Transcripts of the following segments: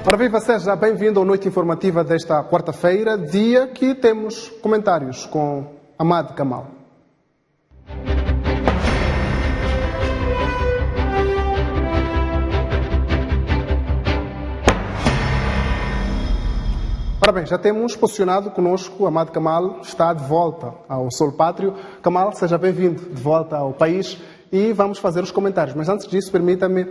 Ora bem, seja bem-vindo à noite informativa desta quarta-feira, dia que temos comentários com Ahmad Kamal. Ora bem, já temos posicionado conosco Ahmad Kamal, está de volta ao Solo Pátrio. Kamal, seja bem-vindo de volta ao país e vamos fazer os comentários. Mas antes disso, permita-me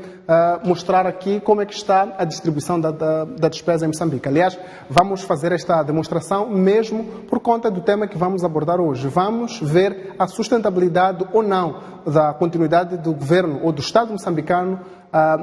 mostrar aqui como é que está a distribuição da despesa em Moçambique. Aliás, vamos fazer esta demonstração mesmo por conta do tema que vamos abordar hoje. Vamos ver a sustentabilidade ou não da continuidade do governo ou do Estado moçambicano a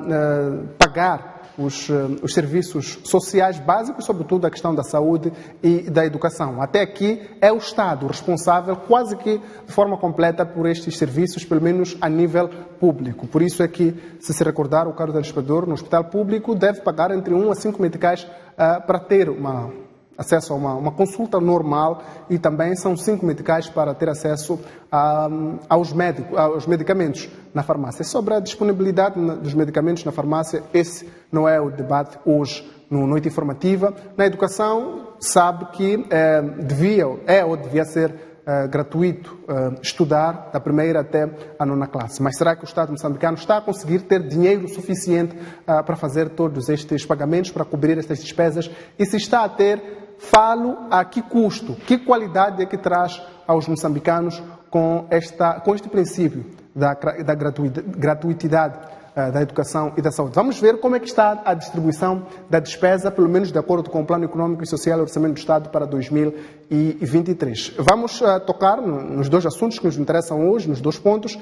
pagar os serviços sociais básicos, sobretudo a questão da saúde e da educação. Até aqui é o Estado responsável quase que de forma completa por estes serviços, pelo menos a nível público. Por isso é que, se recordar, o caro telespectador no hospital público deve pagar entre 1 a 5 meticais para ter acesso a uma consulta normal e também são 5 meticais para ter acesso aos medicamentos na farmácia. Sobre a disponibilidade dos medicamentos na farmácia, esse não é o debate hoje no Noite Informativa. Na educação, sabe que devia ser gratuito estudar da primeira até a 9ª classe. Mas será que o Estado moçambicano está a conseguir ter dinheiro suficiente para fazer todos estes pagamentos, para cobrir estas despesas? E se está a ter, falo a que custo, que qualidade é que traz aos moçambicanos com este princípio da gratuitidade da educação e da saúde. Vamos ver como é que está a distribuição da despesa, pelo menos de acordo com o Plano Econômico e Social e Orçamento do Estado para 2023. Vamos tocar nos dois assuntos que nos interessam hoje, nos dois pontos.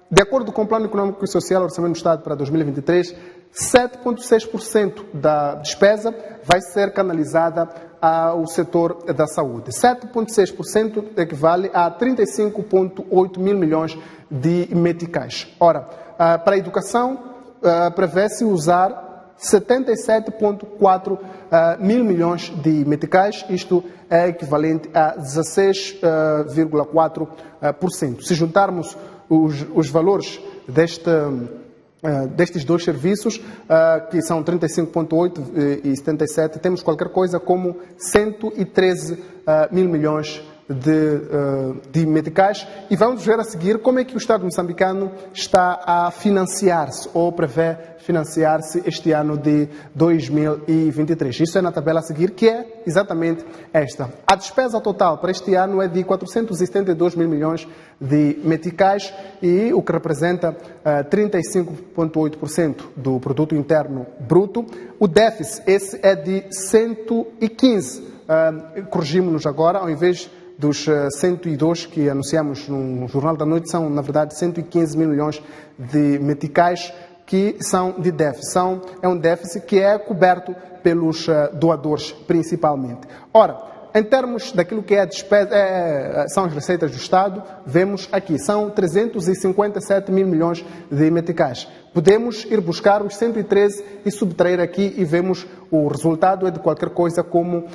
De acordo com o Plano Econômico e Social e Orçamento do Estado para 2023, 7,6% da despesa vai ser canalizada ao setor da saúde. 7,6% equivale a 35,8 mil milhões de meticais. Ora, para a educação, prevê-se usar 77,4 mil milhões de meticais, isto é equivalente a 16,4%. Se juntarmos os valores destes dois serviços, que são 35,8 e 77, temos qualquer coisa como 113 mil milhões de meticais. E vamos ver a seguir como é que o Estado moçambicano está a financiar-se ou prevê financiar-se este ano de 2023. Isso é na tabela a seguir, que é exatamente esta. A despesa total para este ano é de 472 mil milhões de meticais, e o que representa 35,8% do produto interno bruto. O déficit, esse é de 115. Corrigimos-nos agora, ao invés dos 102 que anunciamos no Jornal da Noite, são, na verdade, 115 mil milhões de meticais que são de déficit. É um déficit que é coberto pelos doadores, principalmente. Ora, em termos daquilo que é a despesa, são as receitas do Estado, vemos aqui, são 357 mil milhões de meticais. Podemos ir buscar os 113 e subtrair aqui e vemos o resultado é de qualquer coisa como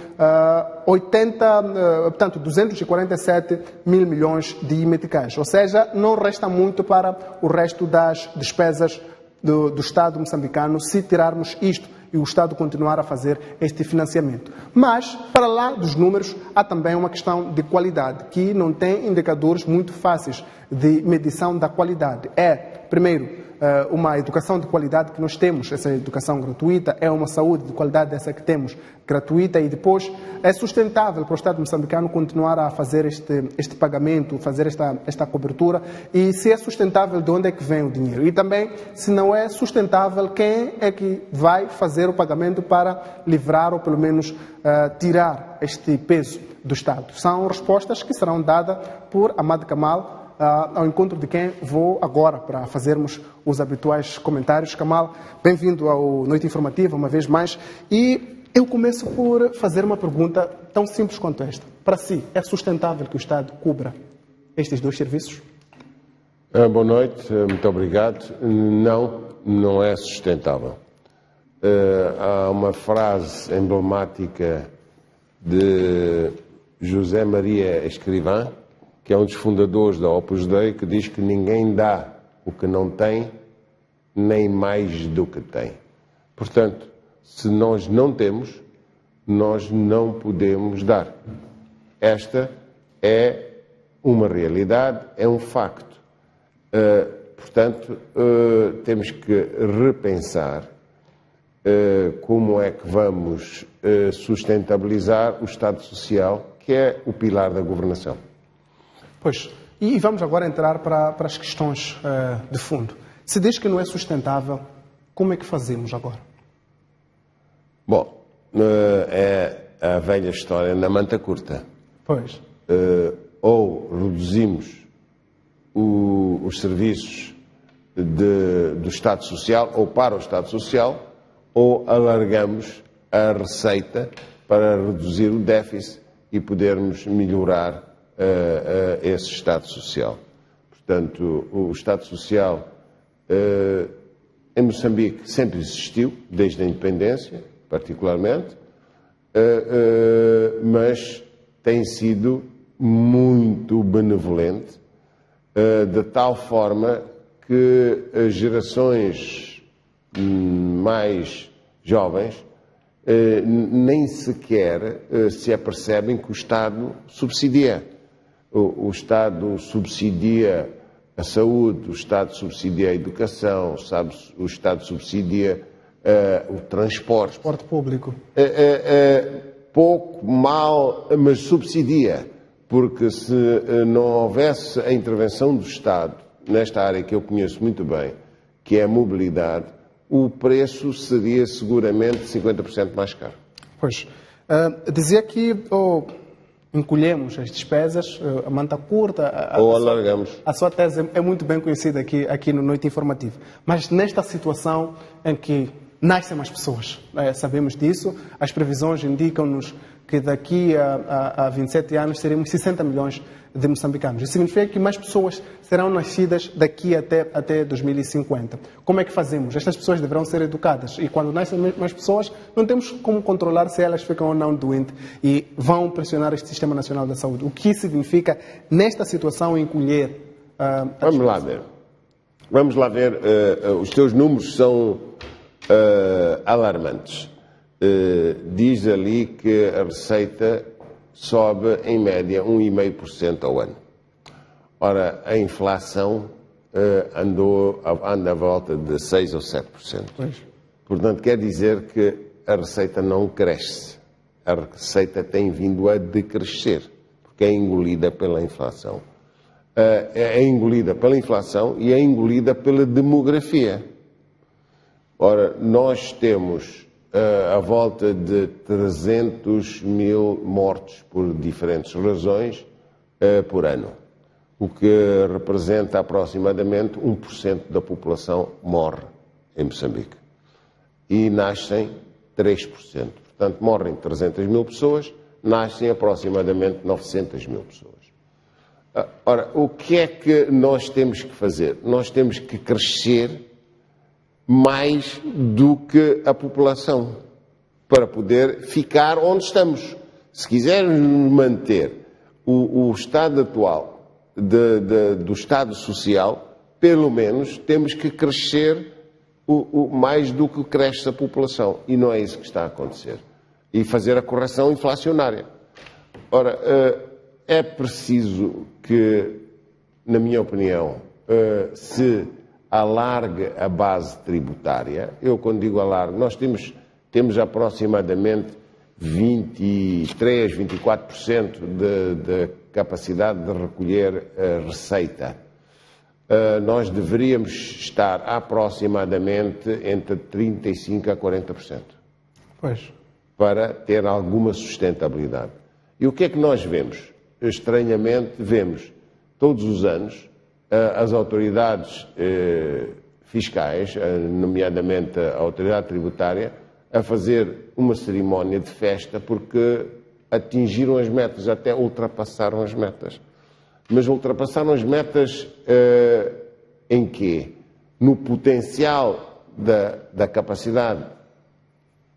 247 mil milhões de meticais. Ou seja, não resta muito para o resto das despesas do Estado moçambicano se tirarmos isto e o Estado continuar a fazer este financiamento. Mas, para lá dos números, há também uma questão de qualidade, que não tem indicadores muito fáceis de medição da qualidade. Primeiro, uma educação de qualidade que nós temos, essa educação gratuita, é uma saúde de qualidade essa que temos, gratuita, e depois é sustentável para o Estado moçambicano continuar a fazer este pagamento, fazer esta cobertura, e se é sustentável, de onde é que vem o dinheiro? E também, se não é sustentável, quem é que vai fazer o pagamento para livrar ou pelo menos tirar este peso do Estado? São respostas que serão dadas por Ahmad Kamal, ao encontro de quem vou agora para fazermos os habituais comentários. Kamal, bem-vindo ao Noite Informativa, uma vez mais. E eu começo por fazer uma pergunta tão simples quanto esta. Para si, é sustentável que o Estado cubra estes dois serviços? Boa noite, muito obrigado. Não é sustentável. Há uma frase emblemática de José Maria Escrivá, que é um dos fundadores da Opus Dei, que diz que ninguém dá o que não tem, nem mais do que tem. Portanto, Se nós não temos, nós não podemos dar. Esta é uma realidade, é um facto. Portanto, temos que repensar como é que vamos sustentabilizar o Estado Social, que é o pilar da governação. Pois, e vamos agora entrar para as questões de fundo. Se diz que não é sustentável, como é que fazemos agora? Bom, é a velha história na manta curta. Pois. Ou reduzimos os serviços do Estado Social, ou para o Estado Social, ou alargamos a receita para reduzir o déficit e podermos melhorar esse Estado Social. Portanto, o Estado Social em Moçambique sempre existiu, desde a independência, particularmente, mas tem sido muito benevolente, de tal forma que as gerações mais jovens nem sequer se apercebem que o Estado subsidia. O Estado subsidia a saúde, o Estado subsidia a educação, o Estado subsidia o transporte. Transporte público. Pouco, mal, mas subsidia. Porque se não houvesse a intervenção do Estado, nesta área que eu conheço muito bem, que é a mobilidade, o preço seria seguramente 50% mais caro. Pois. Dizia que encolhemos as despesas, a manta curta... Ou alargamos. A sua tese é muito bem conhecida aqui no Noite Informativa. Mas nesta situação em que nascem mais pessoas, sabemos disso, as previsões indicam-nos que daqui a 27 anos teremos 60 milhões de moçambicanos. Isso significa que mais pessoas serão nascidas daqui até 2050. Como é que fazemos? Estas pessoas deverão ser educadas e quando nascem mais pessoas, não temos como controlar se elas ficam ou não doentes e vão pressionar este Sistema Nacional da Saúde. O que significa, nesta situação, encolher... Vamos lá ver. Vamos lá ver. Os teus números são alarmantes. Diz ali que a receita sobe em média 1,5% ao ano. Ora, a inflação anda à volta de 6% ou 7%. Pois. Portanto, quer dizer que a receita não cresce. A receita tem vindo a decrescer, porque é engolida pela inflação. É engolida pela inflação e é engolida pela demografia. Ora, nós temos à volta de 300 mil mortos por diferentes razões por ano, o que representa aproximadamente 1% da população morre em Moçambique. E nascem 3%. Portanto, morrem 300 mil pessoas, nascem aproximadamente 900 mil pessoas. Ora, o que é que nós temos que fazer? Nós temos que crescer mais do que a população, para poder ficar onde estamos. Se quisermos manter o estado atual do Estado Social, pelo menos temos que crescer mais do que cresce a população. E não é isso que está a acontecer. E fazer a correção inflacionária. Ora, é preciso que, na minha opinião, se alargue a base tributária. Eu, quando digo alargue, nós temos aproximadamente 23, 24% de capacidade de recolher receita. Nós deveríamos estar aproximadamente entre 35% a 40%. Pois. Para ter alguma sustentabilidade. E o que é que nós vemos? Estranhamente, vemos todos os anos as autoridades fiscais, nomeadamente a autoridade tributária, a fazer uma cerimónia de festa porque atingiram as metas, até ultrapassaram as metas. Mas ultrapassaram as metas em quê? No potencial da capacidade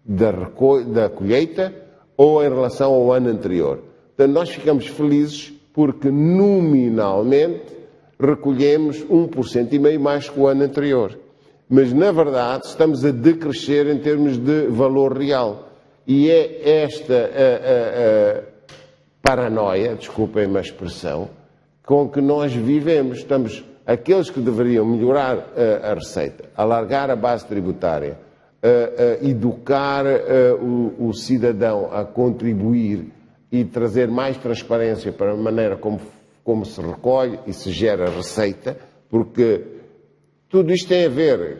da colheita ou em relação ao ano anterior. Portanto, nós ficamos felizes porque nominalmente recolhemos 1,5% mais que o ano anterior. mas na verdade estamos a decrescer em termos de valor real. E é esta paranoia, desculpem-me a expressão, com que nós vivemos. Aqueles que deveriam melhorar a receita, alargar a base tributária, educar o cidadão a contribuir e trazer mais transparência para a maneira como se recolhe e se gera receita, porque tudo isto tem a ver,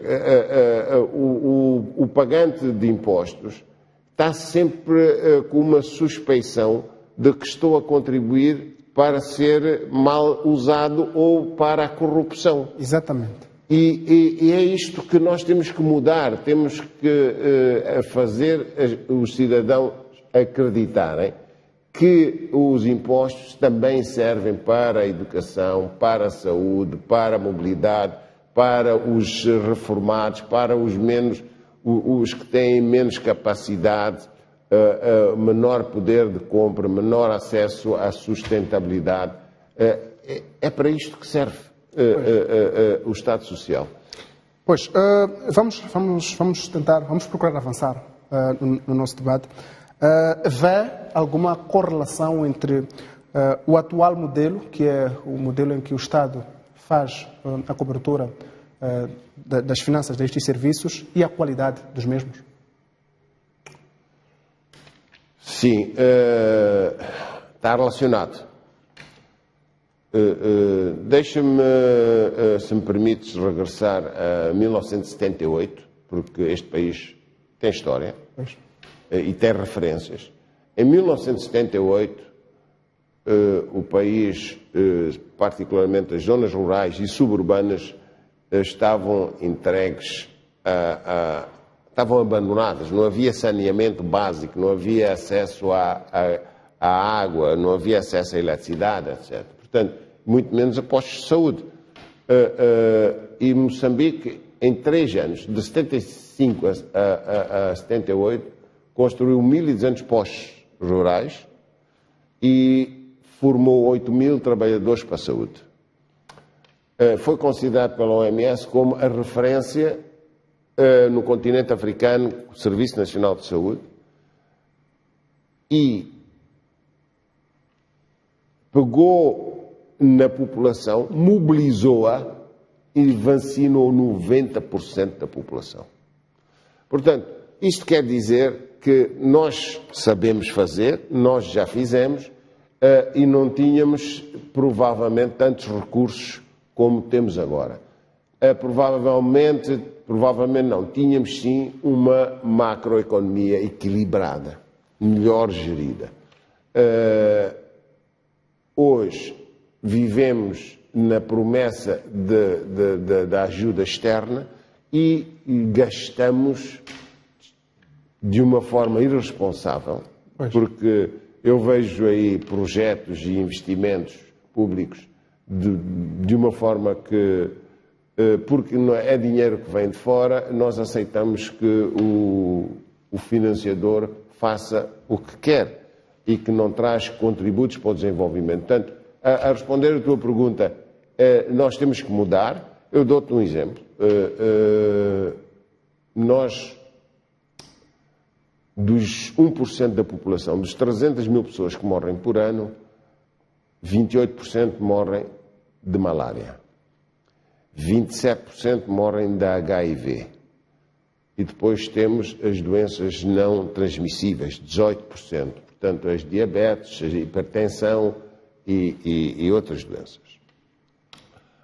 o pagante de impostos está sempre com uma suspeição de que estou a contribuir para ser mal usado ou para a corrupção. Exatamente. E é isto que nós temos que mudar, temos que fazer os cidadãos acreditarem que os impostos também servem para a educação, para a saúde, para a mobilidade, para os reformados, para os que têm menos capacidade, menor poder de compra, menor acesso à sustentabilidade. É para isto que serve o Estado Social. Pois, vamos procurar avançar no nosso debate. Vê alguma correlação entre o atual modelo, que é o modelo em que o Estado faz a cobertura das finanças destes serviços, e a qualidade dos mesmos? Sim, está relacionado. Deixa-me, se me permites, regressar a 1978, porque este país tem história e tem referências. Em 1978, o país, particularmente as zonas rurais e suburbanas, estavam entregues estavam abandonadas, não havia saneamento básico, não havia acesso à água, não havia acesso à eletricidade, etc. Portanto, muito menos a postos de saúde. E Moçambique, em 3 anos, de 75 a 78, construiu 1.200 postos rurais e formou 8.000 trabalhadores para a saúde. Foi considerado pela OMS como a referência no continente africano, o Serviço Nacional de Saúde, e pegou na população, mobilizou-a e vacinou 90% da população. Portanto, isto quer dizer que nós sabemos fazer, nós já fizemos, e não tínhamos provavelmente tantos recursos como temos agora. Provavelmente não, tínhamos sim uma macroeconomia equilibrada, melhor gerida. Hoje vivemos na promessa da ajuda externa e gastamos de uma forma irresponsável, porque eu vejo aí projetos e investimentos públicos de uma forma que, porque não é dinheiro que vem de fora, nós aceitamos que o financiador faça o que quer e que não traz contributos para o desenvolvimento. Portanto, a responder a tua pergunta, nós temos que mudar. Eu dou-te um exemplo. Nós, dos 1% da população, dos 300 mil pessoas que morrem por ano, 28% morrem de malária. 27% morrem da HIV. E depois temos as doenças não transmissíveis, 18%. Portanto, as diabetes, a hipertensão e outras doenças.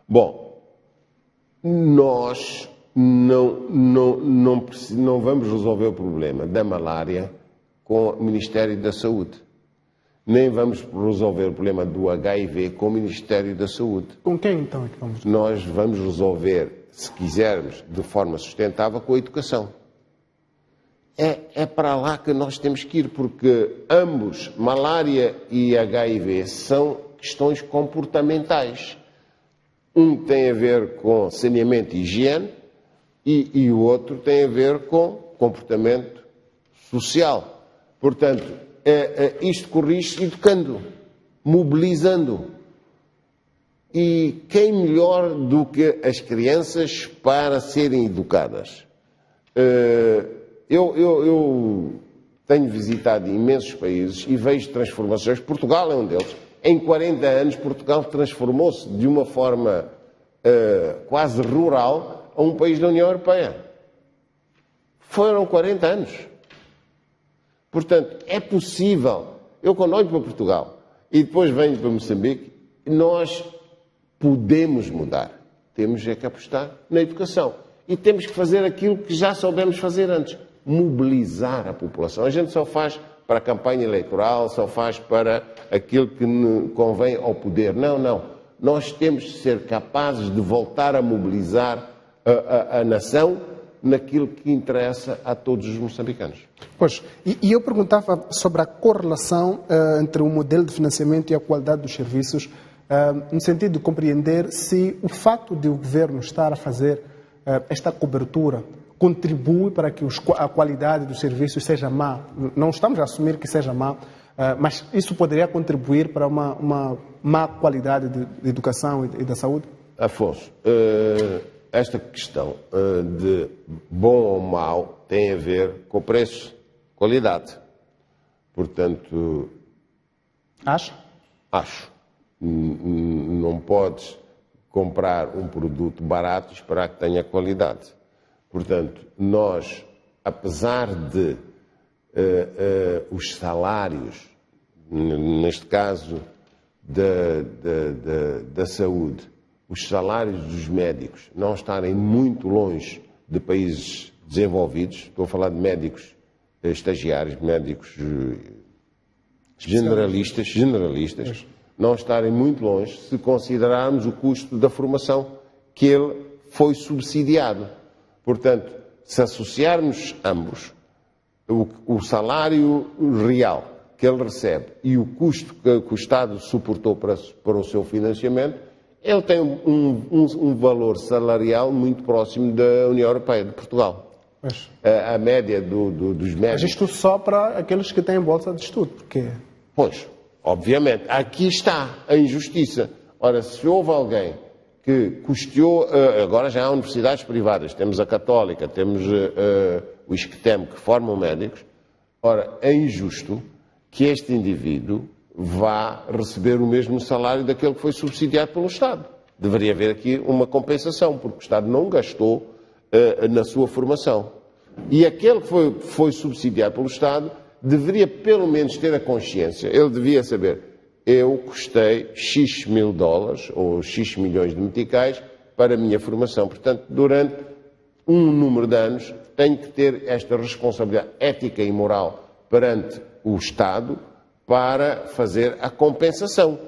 Bom, nós não vamos resolver o problema da malária com o Ministério da Saúde. Nem vamos resolver o problema do HIV com o Ministério da Saúde. Com quem então é que vamos? Nós vamos resolver, se quisermos, de forma sustentável, com a educação. É para lá que nós temos que ir, porque ambos, malária e HIV, são questões comportamentais. Um tem a ver com saneamento e higiene e o outro tem a ver com comportamento social. Portanto, isto corrige-se educando, mobilizando. E quem melhor do que as crianças para serem educadas? Eu tenho visitado imensos países e vejo transformações. Portugal é um deles. Em 40 anos, Portugal transformou-se de uma forma quase rural a um país da União Europeia. Foram 40 anos. Portanto, é possível. Eu, quando olho para Portugal e depois venho para Moçambique, nós podemos mudar. Temos é que apostar na educação. E temos que fazer aquilo que já soubemos fazer antes. Mobilizar a população. A gente só faz para a campanha eleitoral, só faz para aquilo que convém ao poder. Não, não. Nós temos de ser capazes de voltar a mobilizar a nação naquilo que interessa a todos os moçambicanos. Pois, e eu perguntava sobre a correlação entre o modelo de financiamento e a qualidade dos serviços, no sentido de compreender se o facto de o governo estar a fazer esta cobertura contribui para que a qualidade dos serviços seja má. Não estamos a assumir que seja má, mas isso poderia contribuir para uma má qualidade de educação e da saúde? Afonso, esta questão de bom ou mau tem a ver com preço, qualidade. Portanto... Acha? Acho. Não podes comprar um produto barato e esperar que tenha qualidade. Portanto, nós, apesar de os salários, neste caso da saúde, os salários dos médicos não estarem muito longe de países desenvolvidos, estou a falar de médicos estagiários, médicos generalistas, não estarem muito longe se considerarmos o custo da formação que ele foi subsidiado. Portanto, se associarmos ambos, o salário real que ele recebe e o custo que o Estado suportou para o seu financiamento, ele tem um valor salarial muito próximo da União Europeia, de Portugal. A média dos médicos... Mas isto só para aqueles que têm bolsa de estudo, porque... Pois, obviamente. Aqui está a injustiça. Ora, se houve alguém que custeou... Agora já há universidades privadas. Temos a Católica, temos o ISCTEM, que formam médicos. Ora, é injusto que este indivíduo vá receber o mesmo salário daquele que foi subsidiado pelo Estado. Deveria haver aqui uma compensação, porque o Estado não gastou na sua formação. E aquele que foi subsidiado pelo Estado deveria pelo menos ter a consciência, ele devia saber, eu custei X mil dólares ou X milhões de meticais para a minha formação. Portanto, durante um número de anos, tenho que ter esta responsabilidade ética e moral perante o Estado para fazer a compensação.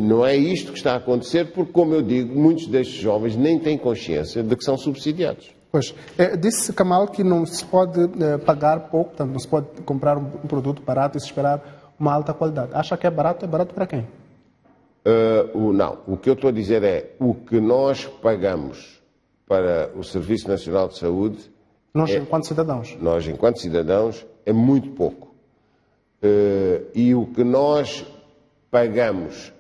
Não é isto que está a acontecer, porque, como eu digo, muitos destes jovens nem têm consciência de que são subsidiados. Pois, disse Kamal que não se pode pagar pouco, portanto, não se pode comprar um produto barato e se esperar uma alta qualidade. Acha que é barato para quem? Não, o que eu estou a dizer é o que nós pagamos para o Serviço Nacional de Saúde... enquanto cidadãos? Nós, enquanto cidadãos, é muito pouco. E o que nós pagamos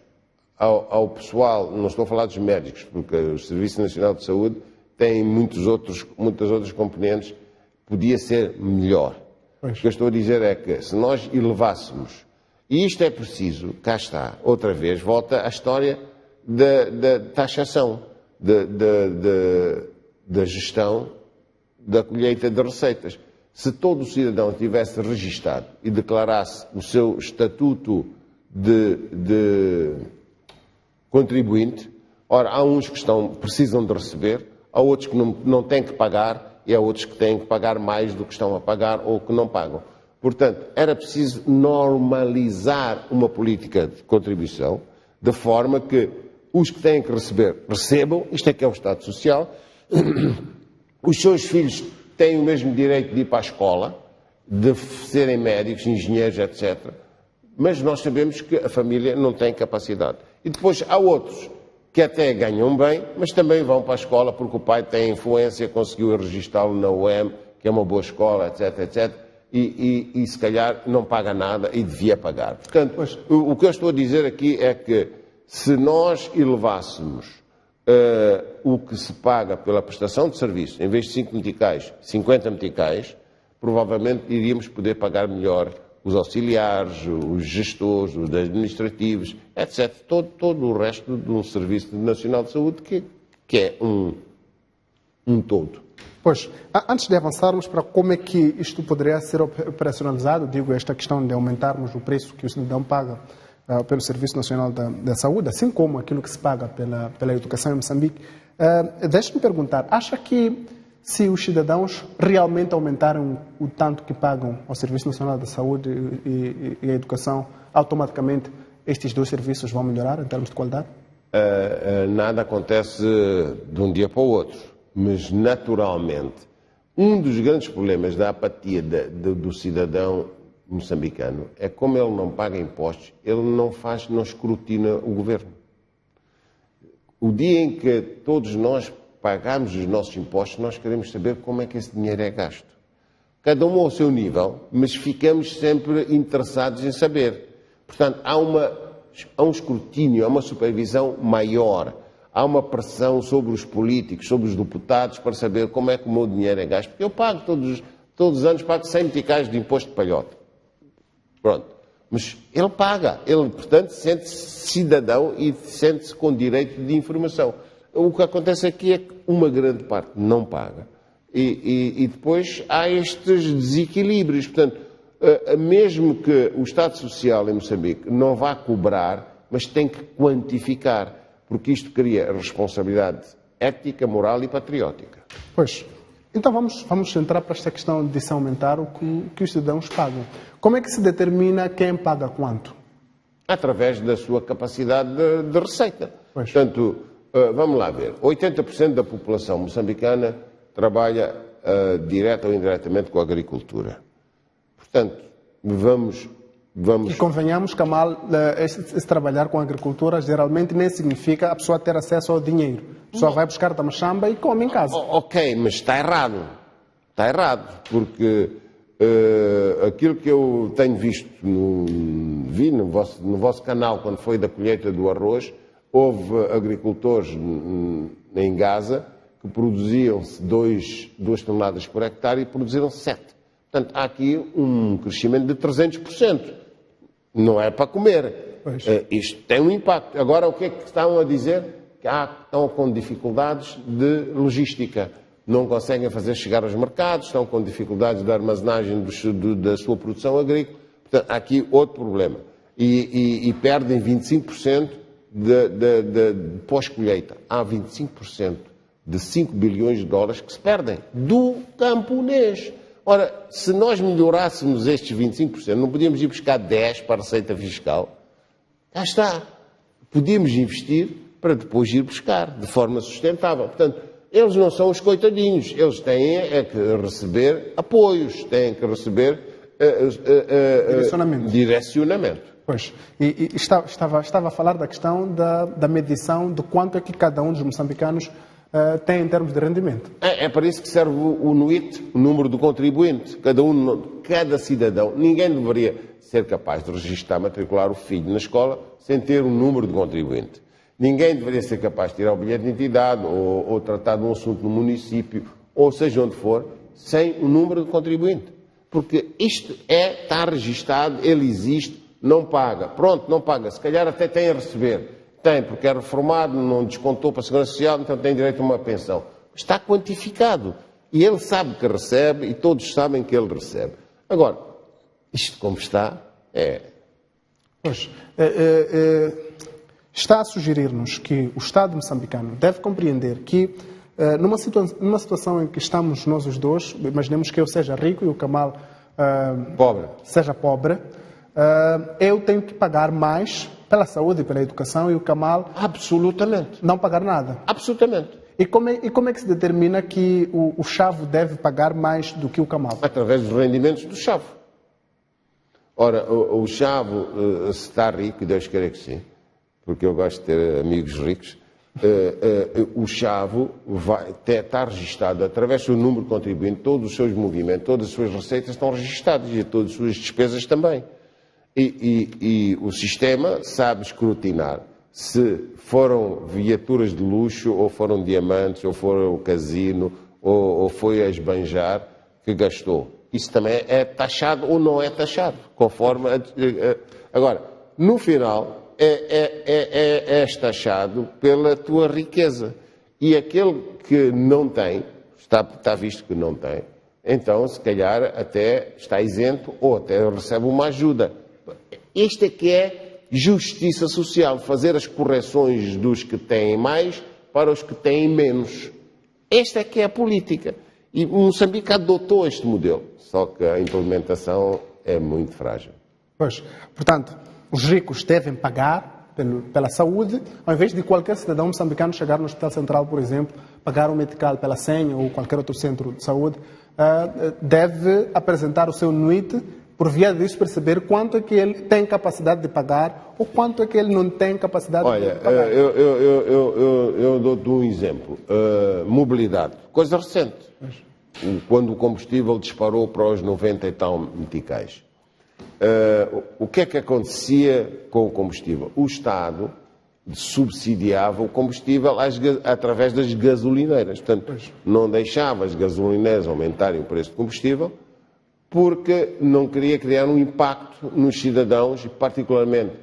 ao pessoal, não estou a falar dos médicos, porque o Serviço Nacional de Saúde tem muitas outras componentes, podia ser melhor. Pois. O que eu estou a dizer é que se nós elevássemos, e isto é preciso, cá está, outra vez, volta à história da taxação, da gestão da colheita de receitas. Se todo o cidadão tivesse registado e declarasse o seu estatuto de contribuinte, ora, há uns que precisam de receber, há outros que não têm que pagar e há outros que têm que pagar mais do que estão a pagar ou que não pagam. Portanto, era preciso normalizar uma política de contribuição de forma que os que têm que receber, recebam, isto é que é o Estado Social, os seus filhos têm o mesmo direito de ir para a escola, de serem médicos, engenheiros, etc. Mas nós sabemos que a família não tem capacidade. E depois há outros que até ganham bem, mas também vão para a escola porque o pai tem influência, conseguiu registá-lo na UEM, que é uma boa escola, etc, etc. E se calhar não paga nada e devia pagar. Portanto, o que eu estou a dizer aqui é que se nós elevássemos o que se paga pela prestação de serviço, em vez de 5 meticais, 50 meticais, provavelmente iríamos poder pagar melhor os auxiliares, os gestores, os administrativos, etc. Todo o resto de um Serviço Nacional de Saúde que é um todo. Pois, antes de avançarmos para como é que isto poderia ser operacionalizado, digo, esta questão de aumentarmos o preço que o cidadão paga pelo Serviço Nacional da Saúde, assim como aquilo que se paga pela educação em Moçambique, deixe-me perguntar, acha que se os cidadãos realmente aumentarem o tanto que pagam ao Serviço Nacional da Saúde e a educação, automaticamente estes dois serviços vão melhorar em termos de qualidade? Nada acontece de um dia para o outro, mas naturalmente um dos grandes problemas da apatia do cidadão moçambicano é como ele não paga impostos, ele não escrutina o governo. O dia em que todos nós pagamos os nossos impostos, nós queremos saber como é que esse dinheiro é gasto. Cada um ao seu nível, mas ficamos sempre interessados em saber. Portanto, há um escrutínio, há uma supervisão maior, há uma pressão sobre os políticos, sobre os deputados, para saber como é que o meu dinheiro é gasto. Porque eu pago todos os anos, pago 100 meticais de imposto de palhota. Pronto. Mas ele paga. Ele, portanto, sente-se cidadão e sente-se com direito de informação. O que acontece aqui é que uma grande parte não paga. E depois há estes desequilíbrios. Portanto, mesmo que o Estado Social em Moçambique não vá cobrar, mas tem que quantificar, porque isto cria responsabilidade ética, moral e patriótica. Pois. Então vamos entrar para esta questão de se aumentar o que os cidadãos pagam. Como é que se determina quem paga quanto? Através da sua capacidade de receita. Pois. Portanto, vamos lá ver. 80% da população moçambicana trabalha direta ou indiretamente com a agricultura. Portanto, vamos... E convenhamos, Kamal, esse trabalhar com a agricultura geralmente nem significa a pessoa ter acesso ao dinheiro. A pessoa vai buscar da machamba e come em casa. Ok, mas está errado. Está errado, porque aquilo que eu tenho visto, vi no vosso canal, quando foi da colheita do arroz, houve agricultores em Gaza que produziam-se 2 toneladas por hectare e produziram 7. Portanto, há aqui um crescimento de 300%. Não é para comer. Isto tem um impacto. Agora, o que é que estão a dizer? Que estão com dificuldades de logística. Não conseguem fazer chegar aos mercados, estão com dificuldades de armazenagem da sua produção agrícola. Portanto, há aqui outro problema. E perdem 25% de pós-colheita. Há 25% de 5 bilhões de dólares que se perdem do camponês. Ora, se nós melhorássemos estes 25%, não podíamos ir buscar 10% para a receita fiscal? Cá está. Podíamos investir para depois ir buscar, de forma sustentável. Portanto, eles não são os coitadinhos. Eles têm que receber apoios, têm que receber direcionamento. Pois. E estava a falar da questão da medição de quanto é que cada um dos moçambicanos tem em termos de rendimento. É para isso que serve o NUIT, o número do contribuinte. Cada cidadão, ninguém deveria ser capaz de registrar, matricular o filho na escola sem ter um número de contribuinte. Ninguém deveria ser capaz de tirar o bilhete de identidade ou tratar de um assunto no município, ou seja onde for, sem o número de contribuinte. Porque isto está registado, ele existe, não paga. Pronto, não paga. Se calhar até tem a receber. Tem, porque é reformado, não descontou para a Segurança Social, então tem direito a uma pensão. Está quantificado. E ele sabe que recebe e todos sabem que ele recebe. Agora, isto como está, Pois, está a sugerir-nos que o Estado moçambicano deve compreender que, numa situação em que estamos nós os dois, imaginemos que eu seja rico e o Kamal seja pobre, eu tenho que pagar mais pela saúde e pela educação e o Kamal... Absolutamente. Não pagar nada. Absolutamente. E como é que se determina que o Chavo deve pagar mais do que o Kamal? Através dos rendimentos do Chavo. Ora, o Chavo, se está rico, e Deus queira que sim, porque eu gosto de ter amigos ricos, o Chavo está registado através do seu número de contribuinte, todos os seus movimentos, todas as suas receitas estão registadas e todas as suas despesas também. E o sistema sabe escrutinar se foram viaturas de luxo, ou foram diamantes, ou foram o casino, ou foi a esbanjar que gastou. Isso também é taxado ou não é taxado, conforme... Agora, no final, és taxado pela tua riqueza. E aquele que não tem, está visto que não tem, então, se calhar, até está isento ou até recebe uma ajuda. Isto é que é justiça social, fazer as correções dos que têm mais para os que têm menos. Esta é que é a política. E Moçambique adotou este modelo, só que a implementação é muito frágil. Pois, portanto, os ricos devem pagar pela saúde, ao invés de qualquer cidadão moçambicano chegar no Hospital Central, por exemplo, pagar o medical pela senha ou qualquer outro centro de saúde, deve apresentar o seu NUIT, por via disso perceber quanto é que ele tem capacidade de pagar ou quanto é que ele não tem capacidade de pagar. Olha, eu dou-te um exemplo. Mobilidade, coisa recente. Quando o combustível disparou para os 90 e tal meticais. O que é que acontecia com o combustível? O Estado subsidiava o combustível através das gasolineiras. Portanto, não deixava as gasolineiras aumentarem o preço do combustível porque não queria criar um impacto nos cidadãos, e particularmente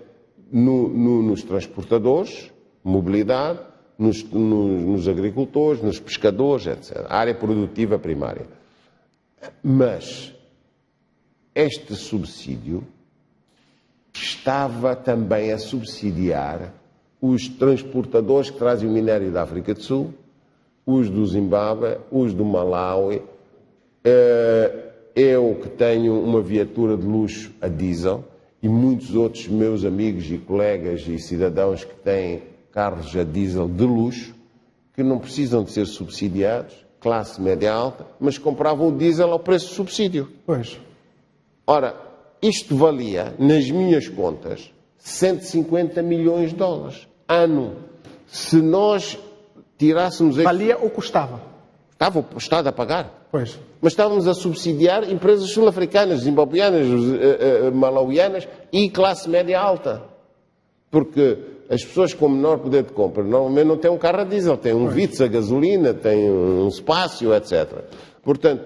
nos transportadores, mobilidade, nos agricultores, nos pescadores, etc. A área produtiva primária. Mas este subsídio estava também a subsidiar os transportadores que trazem o minério da África do Sul, os do Zimbábue, os do Malawi. Eu que tenho uma viatura de luxo a diesel e muitos outros meus amigos e colegas e cidadãos que têm carros a diesel de luxo, que não precisam de ser subsidiados, classe média alta, mas compravam o diesel ao preço de subsídio. Pois. Ora, isto valia, nas minhas contas, 150 milhões de dólares, ano. Se nós tirássemos... Valia ou custava? Estava o Estado a pagar. Pois. Mas estávamos a subsidiar empresas sul-africanas, zimbabuianas, malauianas e classe média alta. Porque as pessoas com menor poder de compra normalmente não têm um carro a diesel, têm um Vitz a gasolina, têm um Espacio, etc. Portanto,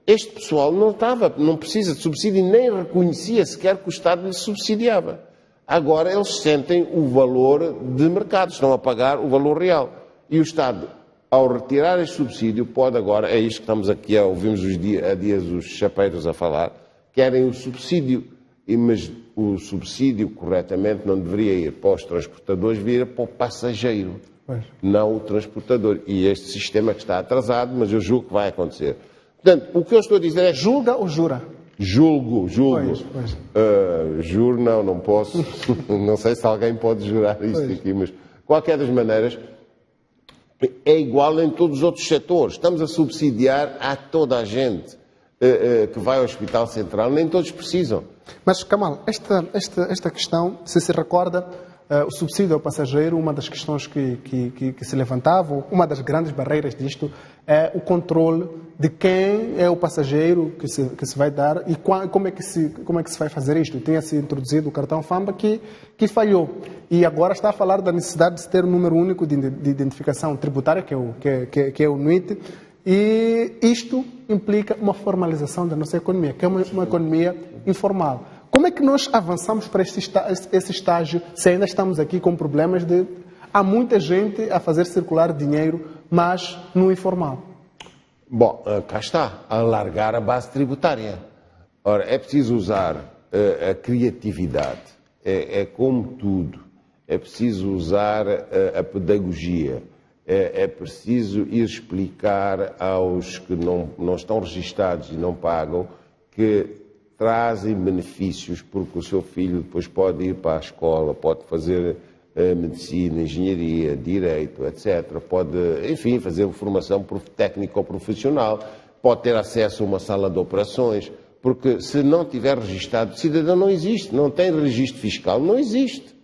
este pessoal não precisa de subsídio e nem reconhecia sequer que o Estado lhe subsidiava. Agora eles sentem o valor de mercado, estão a pagar o valor real. E o Estado, ao retirar este subsídio, pode agora, é isto que estamos aqui ouvimos há dias os chapeiros a falar, querem o subsídio, mas o subsídio, corretamente, não deveria ir para os transportadores, deveria ir para o passageiro, não o transportador. E este sistema que está atrasado, mas eu julgo que vai acontecer. Portanto, o que eu estou a dizer é... Julga ou jura? Julgo. Pois. Juro, não posso. Não sei se alguém pode jurar isto aqui, mas, de qualquer das maneiras, é igual em todos os outros setores. Estamos a subsidiar a toda a gente que vai ao Hospital Central. Nem todos precisam. Mas, Kamal, esta questão, se recorda, o subsídio ao passageiro, uma das questões que se levantavam, uma das grandes barreiras disto é o controle de quem é o passageiro que se vai dar e como é que se vai fazer isto. Tinha-se introduzido o cartão FAMBA que falhou. E agora está a falar da necessidade de ter um número único de identificação tributária, que é o NUIT, e isto implica uma formalização da nossa economia, que é uma economia informal. Como é que nós avançamos para esse estágio se ainda estamos aqui com problemas de... Há muita gente a fazer circular dinheiro, mas no informal. Bom, cá está, alargar a base tributária. Ora, é preciso usar a criatividade, é como tudo. É preciso usar a pedagogia, é preciso ir explicar aos que não estão registados e não pagam que trazem benefícios, porque o seu filho depois pode ir para a escola, pode fazer medicina, engenharia, direito, etc. Pode, enfim, fazer formação técnica ou profissional, pode ter acesso a uma sala de operações, porque se não tiver registado, cidadão não existe, não tem registro fiscal, não existe.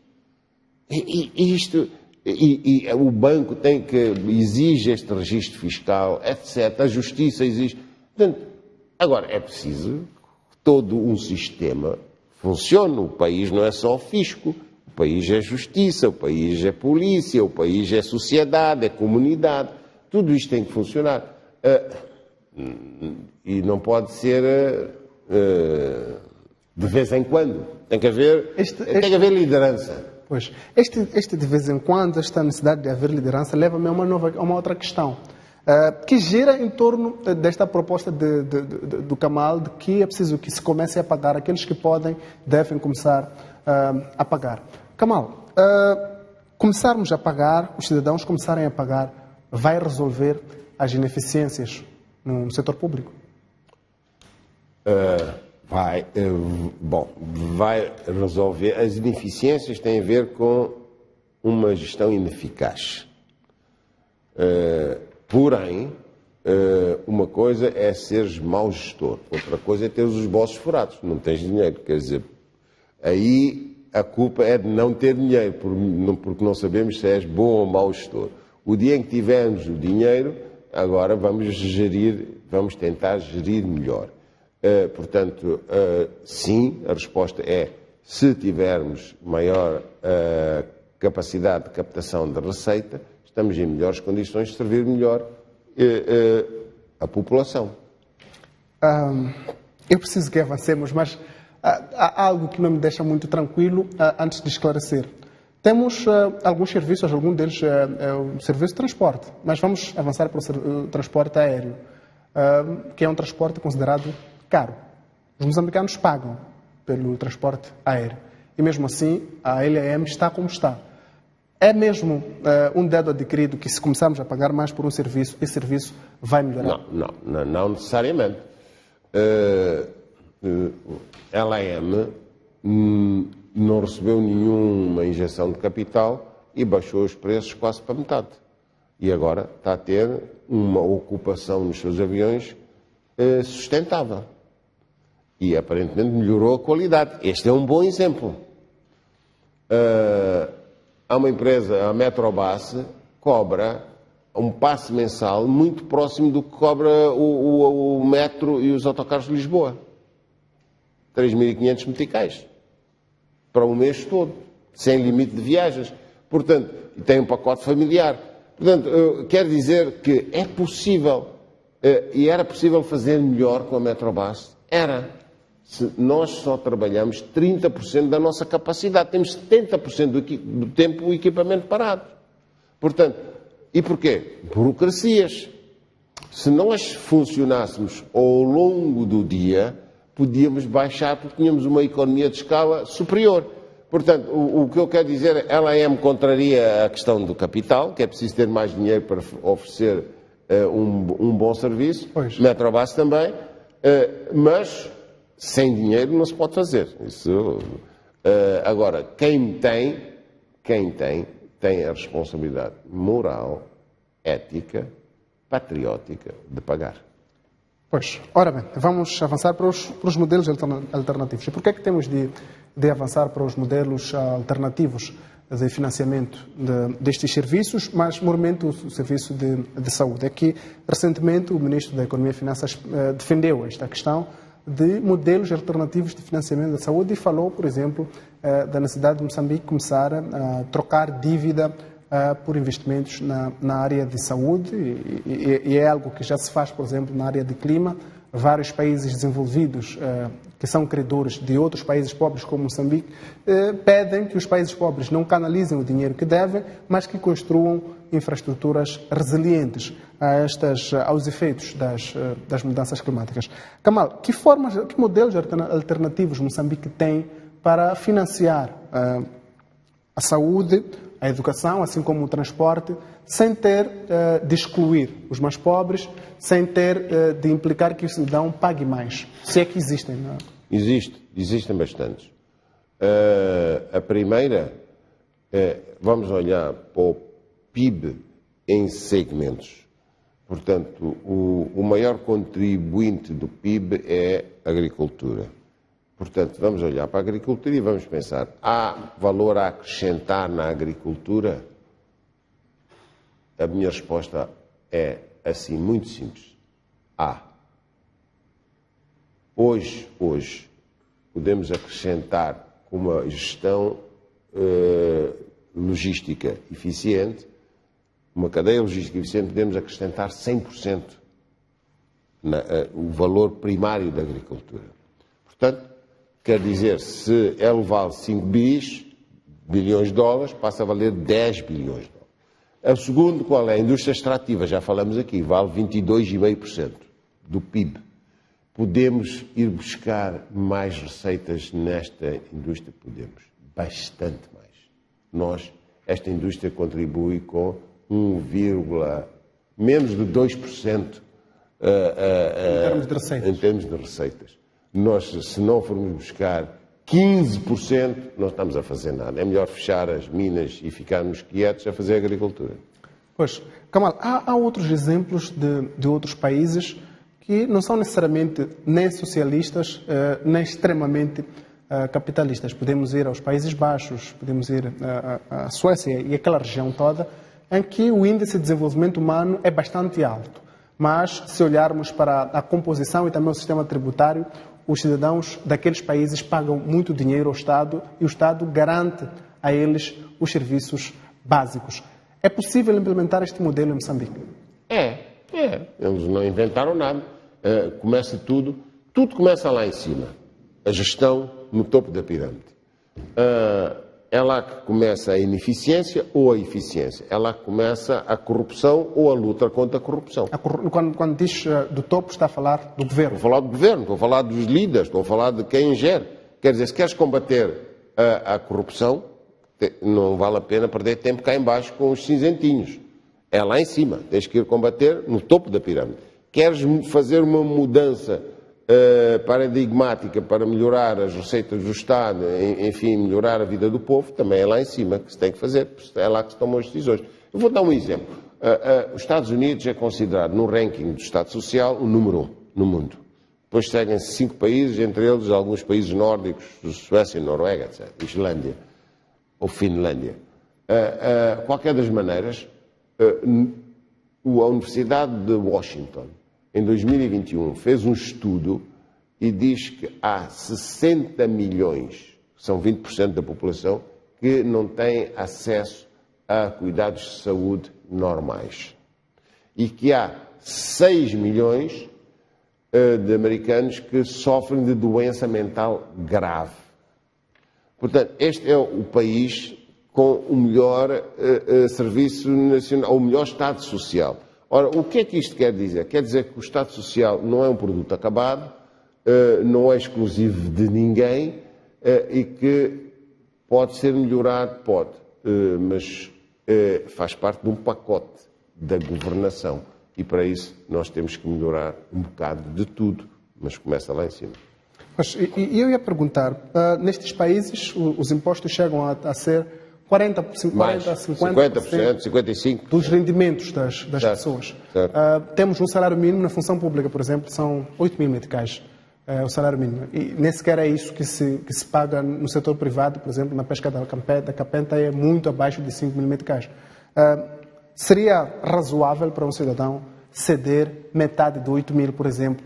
E o banco exige este registro fiscal, etc. A justiça exige. Portanto, agora, é preciso que todo um sistema funcione. O país não é só o fisco. O país é justiça, o país é polícia, o país é sociedade, é comunidade. Tudo isto tem que funcionar. E não pode ser de vez em quando. Tem que haver, tem que haver liderança. Pois, este de vez em quando, esta necessidade de haver liderança, leva-me a uma outra questão, que gira em torno desta proposta do Kamal, de que é preciso que se comece a pagar aqueles que podem, devem começar a pagar. Kamal, começarmos a pagar, os cidadãos começarem a pagar, vai resolver as ineficiências no setor público? Vai resolver. As ineficiências têm a ver com uma gestão ineficaz. Porém, uma coisa é seres mau gestor, outra coisa é teres os bolsos furados, não tens dinheiro. Quer dizer, aí a culpa é de não ter dinheiro, porque não sabemos se és bom ou mau gestor. O dia em que tivermos o dinheiro, agora vamos tentar gerir melhor. Portanto, sim, a resposta é, se tivermos maior capacidade de captação de receita, estamos em melhores condições de servir melhor a população. Eu preciso que avancemos, mas há algo que não me deixa muito tranquilo antes de esclarecer. Temos alguns serviços, algum deles é o serviço de transporte, mas vamos avançar para o transporte aéreo, que é um transporte considerado caro. Os moçambicanos pagam pelo transporte aéreo. E mesmo assim, a LAM está como está. É mesmo um dedo adquirido que, se começarmos a pagar mais por um serviço, esse serviço vai melhorar? Não necessariamente. LAM não recebeu nenhuma injeção de capital e baixou os preços quase para metade. E agora está a ter uma ocupação nos seus aviões sustentável. E aparentemente melhorou a qualidade. Este é um bom exemplo. Há uma empresa, a Metrobus, cobra um passe mensal muito próximo do que cobra o metro e os autocarros de Lisboa. 3.500 meticais. Para o mês todo. Sem limite de viagens. Portanto, e tem um pacote familiar. Portanto, quer dizer que é possível, e era possível fazer melhor com a Metrobus. Era. Se nós só trabalhamos 30% da nossa capacidade, temos 70% do tempo o equipamento parado. Portanto, e porquê? Burocracias. Se nós funcionássemos ao longo do dia, podíamos baixar porque tínhamos uma economia de escala superior. Portanto, o que eu quero dizer, ela contraria a questão do capital, que é preciso ter mais dinheiro para oferecer um bom serviço, pois. Metrobus também, mas sem dinheiro não se pode fazer. Isso, agora, quem tem a responsabilidade moral, ética, patriótica de pagar. Pois, ora bem, vamos avançar para os modelos alternativos. E por que é que temos de avançar para os modelos alternativos de financiamento destes serviços, mas, mormente, o serviço de saúde? É que, recentemente, o Ministro da Economia e Finanças defendeu esta questão de modelos alternativos de financiamento da saúde e falou, por exemplo, da necessidade de Moçambique começar a trocar dívida por investimentos na área de saúde e é algo que já se faz, por exemplo, na área de clima. Vários países desenvolvidos que são credores de outros países pobres, como Moçambique, pedem que os países pobres não canalizem o dinheiro que devem, mas que construam infraestruturas resilientes aos efeitos das mudanças climáticas. Kamal, que modelos alternativos Moçambique tem para financiar a saúde, a educação, assim como o transporte, sem ter de excluir os mais pobres, sem ter de implicar que o cidadão pague mais? Se é que existem, não é? Existem bastantes. A primeira, vamos olhar para o PIB em segmentos. Portanto, o maior contribuinte do PIB é a agricultura. Portanto, vamos olhar para a agricultura e vamos pensar, há valor a acrescentar na agricultura? A minha resposta é, assim, muito simples. Há. Hoje, podemos acrescentar com uma gestão logística eficiente, uma cadeia logística eficiente, podemos acrescentar 100% o valor primário da agricultura. Portanto, quer dizer, se é levar 5 bilhões de dólares, passa a valer 10 bilhões de dólares. O segundo, qual é? A indústria extrativa, já falamos aqui, vale 22,5% do PIB. Podemos ir buscar mais receitas nesta indústria? Podemos, bastante mais. Esta indústria contribui com menos de 2% em termos de receitas. Nós, se não formos buscar 15%, não estamos a fazer nada. É melhor fechar as minas e ficarmos quietos a fazer agricultura. Pois, Kamal, há outros exemplos de outros países que não são necessariamente nem socialistas, nem extremamente capitalistas. Podemos ir aos Países Baixos, podemos ir à Suécia e aquela região toda, em que o índice de desenvolvimento humano é bastante alto. Mas, se olharmos para a composição e também o sistema tributário, os cidadãos daqueles países pagam muito dinheiro ao Estado e o Estado garante a eles os serviços básicos. É possível implementar este modelo em Moçambique? Eles não inventaram nada. Começa tudo começa lá em cima. A gestão no topo da pirâmide. É lá que começa a ineficiência ou a eficiência. É lá que começa a corrupção ou a luta contra a corrupção. Quando diz do topo, está a falar do governo? Estou a falar do governo, estou a falar dos líderes, estou a falar de quem gere. Quer dizer, se queres combater a corrupção, não vale a pena perder tempo cá em baixo com os cinzentinhos. É lá em cima. Tens que ir combater no topo da pirâmide. Queres fazer uma mudança paradigmática para melhorar as receitas do Estado, enfim, melhorar a vida do povo, também é lá em cima que se tem que fazer, é lá que se tomam as decisões. Eu vou dar um exemplo. Os Estados Unidos é considerado, no ranking do Estado Social, o número 1 no mundo. Depois seguem-se 5 países, entre eles alguns países nórdicos, Suécia, Noruega, etc., Islândia ou Finlândia. Qualquer das maneiras, a Universidade de Washington, em 2021, fez um estudo e diz que há 60 milhões, são 20% da população, que não têm acesso a cuidados de saúde normais. E que há 6 milhões de americanos que sofrem de doença mental grave. Portanto, este é o país com o melhor serviço nacional, o melhor Estado Social. Ora, o que é que isto quer dizer? Quer dizer que o Estado Social não é um produto acabado, não é exclusivo de ninguém e que pode ser melhorado, pode, mas faz parte de um pacote da governação e para isso nós temos que melhorar um bocado de tudo, mas começa lá em cima. Mas, e eu ia perguntar, nestes países os impostos chegam a ser 40, 50%, 55% dos rendimentos das pessoas. Temos um salário mínimo na função pública, por exemplo, são 8 mil meticais, o salário mínimo. E nem sequer é isso que se paga no setor privado, por exemplo, na pesca da capenta é muito abaixo de 5 mil meticais. Seria razoável para um cidadão ceder metade de 8 mil, por exemplo,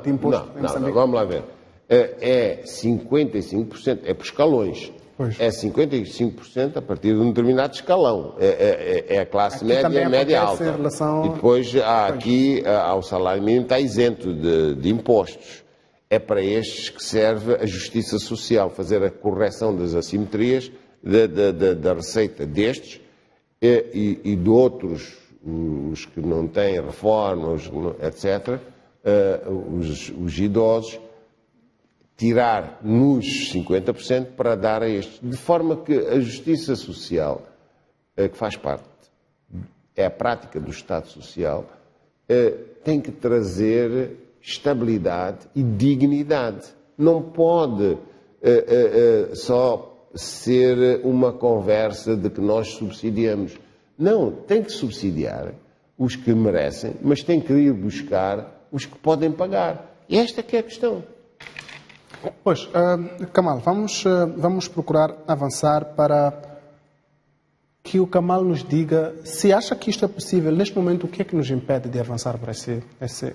de imposto em Moçambique? Não, vamos lá ver. É 55%, é por escalões. Pois. É 55% a partir de um determinado escalão. É a classe aqui média, média alta. Relação... E depois o salário mínimo está isento de impostos. É para estes que serve a justiça social, fazer a correção das assimetrias da receita destes e de outros, os que não têm reforma, etc., os idosos, tirar nos 50% para dar a estes. De forma que a justiça social, que faz parte, é a prática do Estado Social, tem que trazer estabilidade e dignidade. Não pode só ser uma conversa de que nós subsidiamos. Não, tem que subsidiar os que merecem, mas tem que ir buscar os que podem pagar. E esta que é a questão. Pois, Kamal, vamos procurar avançar para que o Kamal nos diga se acha que isto é possível. Neste momento, o que é que nos impede de avançar para esse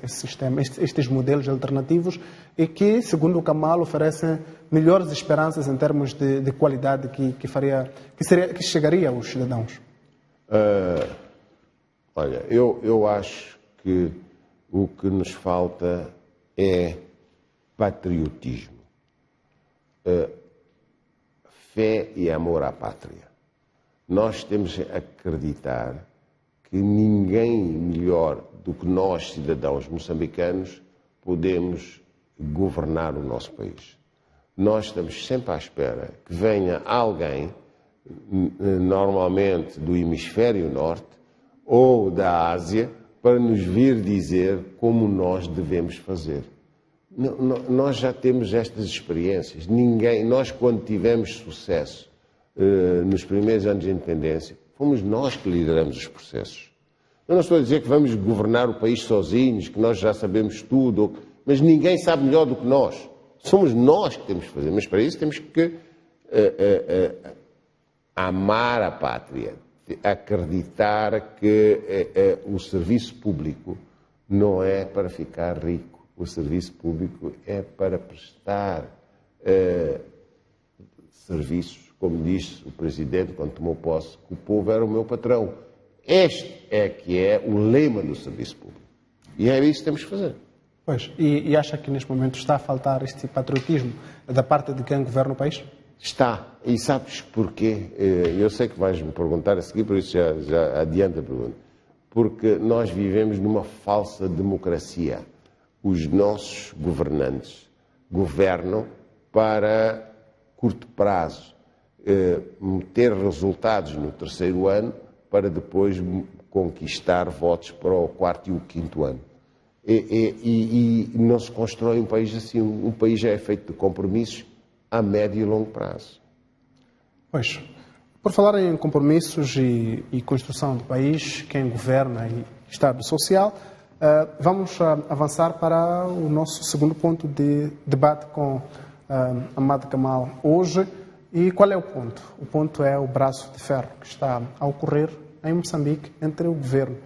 sistema, estes modelos alternativos e que, segundo o Kamal, oferecem melhores esperanças em termos de qualidade que chegaria aos cidadãos? Olha, eu acho que o que nos falta é patriotismo, fé e amor à pátria. Nós temos que acreditar que ninguém melhor do que nós, cidadãos moçambicanos, podemos governar o nosso país. Nós estamos sempre à espera que venha alguém, normalmente do hemisfério norte ou da Ásia, para nos vir dizer como nós devemos fazer. Nós já temos estas experiências. Nós, quando tivemos sucesso nos primeiros anos de independência, fomos nós que lideramos os processos. Eu não estou a dizer que vamos governar o país sozinhos, que nós já sabemos tudo, mas ninguém sabe melhor do que nós. Somos nós que temos que fazer, mas para isso temos que amar a pátria, acreditar que o serviço público não é para ficar rico. O serviço público é para prestar serviços, como disse o Presidente quando tomou posse, que o povo era o meu patrão. Este é que é o lema do serviço público. E é isso que temos que fazer. Pois, e acha que neste momento está a faltar este patriotismo da parte de quem governa o país? Está. E sabes porquê? Eu sei que vais me perguntar a seguir, por isso já adianta a pergunta. Porque nós vivemos numa falsa democracia. Os nossos governantes governam para curto prazo, ter resultados no terceiro ano para depois conquistar votos para o quarto e o quinto ano. E não se constrói um país assim. Um país já é feito de compromissos a médio e longo prazo. Pois, por falar em compromissos e construção do país, quem governa e Estado Social, vamos avançar para o nosso segundo ponto de debate com Amado Kamal hoje. E qual é o ponto? O ponto é o braço de ferro que está a ocorrer em Moçambique entre o governo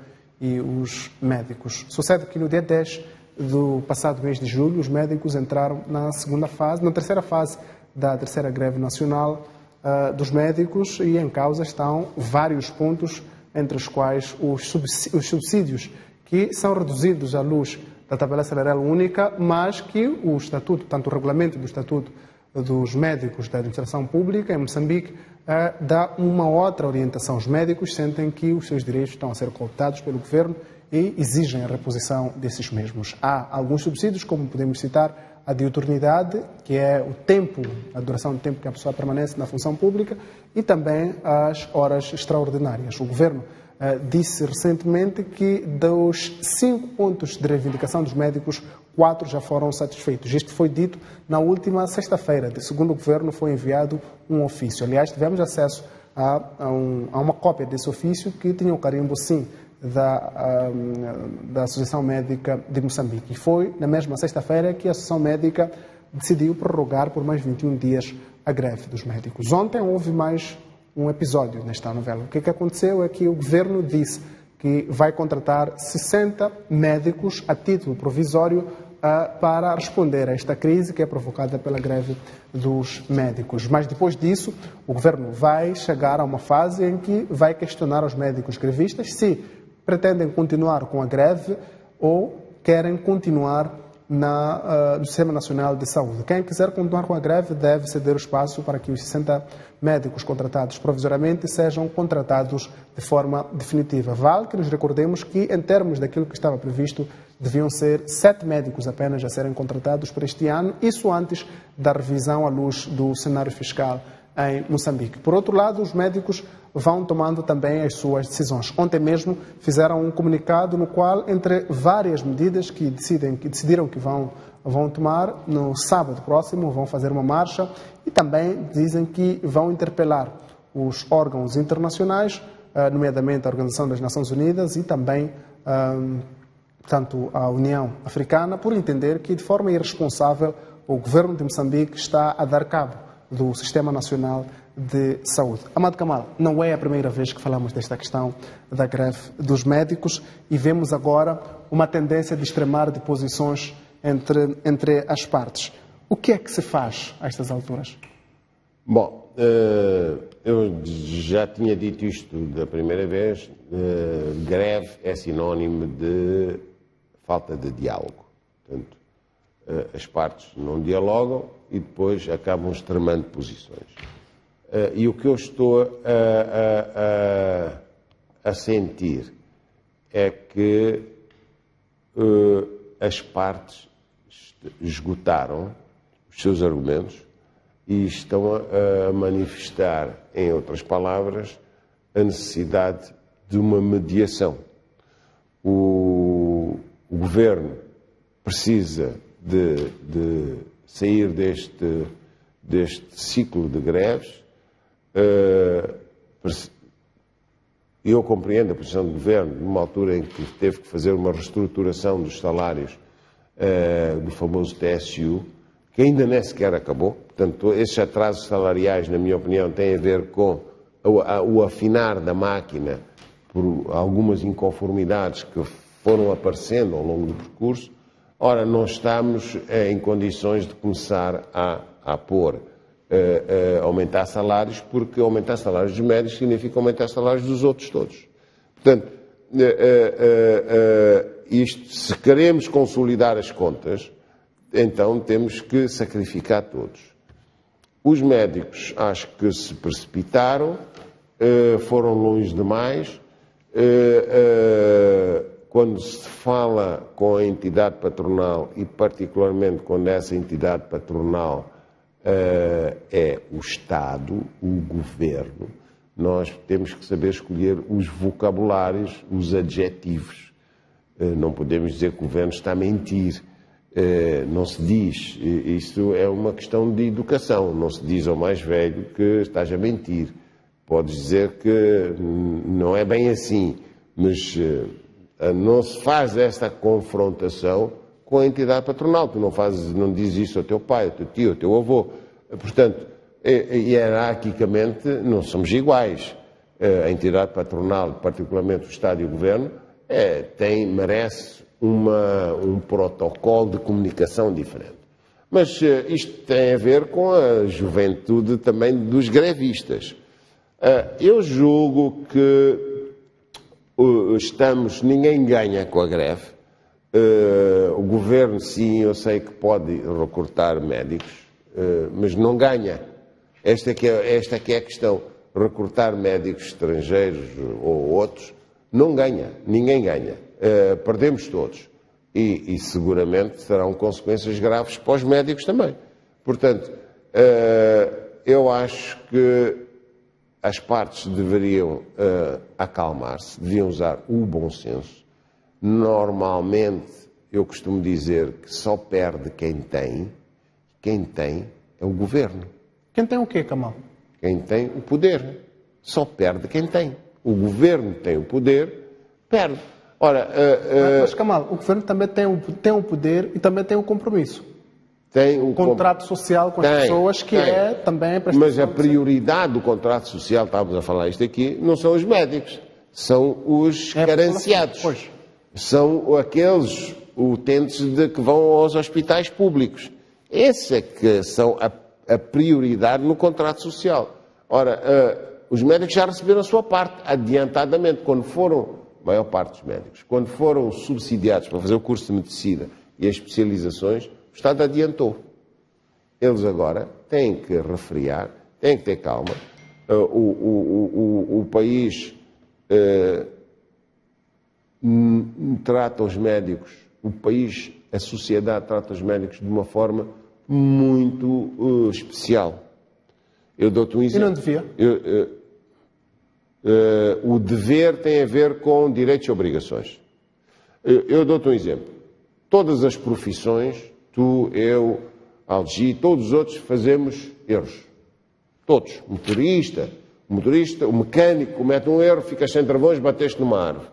e os médicos. Sucede que no dia 10 do passado mês de julho, os médicos entraram na terceira fase da terceira greve nacional dos médicos e em causa estão vários pontos, entre os quais os subsídios que são reduzidos à luz da tabela salarial única, mas que o estatuto, tanto o regulamento do estatuto dos médicos da administração pública em Moçambique dá uma outra orientação. Os médicos sentem que os seus direitos estão a ser cooptados pelo governo e exigem a reposição desses mesmos. Há alguns subsídios, como podemos citar a diuturnidade, que é o tempo, a duração do tempo que a pessoa permanece na função pública, e também as horas extraordinárias. O governo disse recentemente que dos 5 pontos de reivindicação dos médicos, 4 já foram satisfeitos. Isto foi dito na última sexta-feira. Segundo o governo, foi enviado um ofício. Aliás, tivemos acesso a uma cópia desse ofício que tinha o carimbo, sim, da Associação Médica de Moçambique. E foi na mesma sexta-feira que a Associação Médica decidiu prorrogar por mais 21 dias a greve dos médicos. Ontem houve mais um episódio nesta novela. O que aconteceu é que o governo disse que vai contratar 60 médicos a título provisório para responder a esta crise que é provocada pela greve dos médicos. Mas depois disso, o governo vai chegar a uma fase em que vai questionar os médicos grevistas se pretendem continuar com a greve ou querem continuar no Sistema Nacional de Saúde. Quem quiser continuar com a greve deve ceder o espaço para que os 60 médicos contratados provisoriamente sejam contratados de forma definitiva. Vale que nos recordemos que, em termos daquilo que estava previsto, deviam ser 7 médicos apenas a serem contratados por este ano, isso antes da revisão à luz do cenário fiscal em Moçambique. Por outro lado, os médicos vão tomando também as suas decisões. Ontem mesmo fizeram um comunicado no qual, entre várias medidas que decidiram que vão tomar, no sábado próximo vão fazer uma marcha e também dizem que vão interpelar os órgãos internacionais, nomeadamente a Organização das Nações Unidas e também tanto a União Africana, por entender que, de forma irresponsável, o governo de Moçambique está a dar cabo do Sistema Nacional de Saúde. Amado Kamal, não é a primeira vez que falamos desta questão da greve dos médicos e vemos agora uma tendência de extremar de posições entre as partes. O que é que se faz a estas alturas? Bom, eu já tinha dito isto da primeira vez, greve é sinónimo de falta de diálogo. Portanto, as partes não dialogam e depois acabam extremando posições. E o que eu estou a sentir é que as partes esgotaram os seus argumentos e estão a manifestar, em outras palavras, a necessidade de uma mediação. O governo precisa de sair deste ciclo de greves. Eu compreendo a posição do governo numa altura em que teve que fazer uma reestruturação dos salários do famoso TSU, que ainda nem sequer acabou. Portanto, esses atrasos salariais, na minha opinião, têm a ver com o afinar da máquina por algumas inconformidades que foram aparecendo ao longo do percurso. Ora, não estamos em condições de começar a aumentar salários, porque aumentar salários dos médicos significa aumentar salários dos outros todos. Portanto, isto, se queremos consolidar as contas, então temos que sacrificar todos. Os médicos acho que se precipitaram, foram longe demais. Quando se fala com a entidade patronal, e particularmente quando essa entidade patronal é o Estado, o Governo, nós temos que saber escolher os vocabulários, os adjetivos. Não podemos dizer que o Governo está a mentir. Não se diz. Isso é uma questão de educação. Não se diz ao mais velho que estás a mentir. Podes dizer que não é bem assim, mas não se faz esta confrontação com a entidade patronal. Tu não dizes isso ao teu pai, ao teu tio, ao teu avô. Portanto, hierarquicamente não somos iguais. A entidade patronal, particularmente o Estado e o Governo, merece um protocolo de comunicação diferente. Mas isto tem a ver com a juventude também dos grevistas. Eu julgo que ninguém ganha com a greve. O Governo, sim, eu sei que pode recortar médicos, mas não ganha. Esta que é a questão. Recortar médicos estrangeiros ou outros não ganha. Ninguém ganha. Perdemos todos. E seguramente terão consequências graves para os médicos também. Portanto, eu acho que as partes deveriam acalmar-se, deviam usar o bom senso. Normalmente, eu costumo dizer que só perde quem tem é o Governo. Quem tem o quê, Kamal? Quem tem o poder. Só perde quem tem. O Governo tem o poder, perde. Ora, mas, Kamal, o Governo também tem o poder e também tem o compromisso. Tem um contrato social com as pessoas, que é também a prestação. Mas a prioridade do contrato social, estávamos a falar isto aqui, não são os médicos, são os carenciados. Pois. São aqueles utentes que vão aos hospitais públicos. Esses é que são a prioridade no contrato social. Ora, os médicos já receberam a sua parte adiantadamente. A maior parte dos médicos, quando foram subsidiados para fazer o curso de medicina e as especializações, o Estado adiantou. Eles agora têm que refriar, têm que ter calma. O país trata os médicos, a sociedade trata os médicos de uma forma muito especial. Eu dou-te um exemplo. E não devia? O dever tem a ver com direitos e obrigações. Eu dou-te um exemplo. Todas as profissões, tu, eu, Algi, todos os outros fazemos erros. Todos. O motorista, o mecânico comete um erro, ficas sem travões, bateste numa árvore.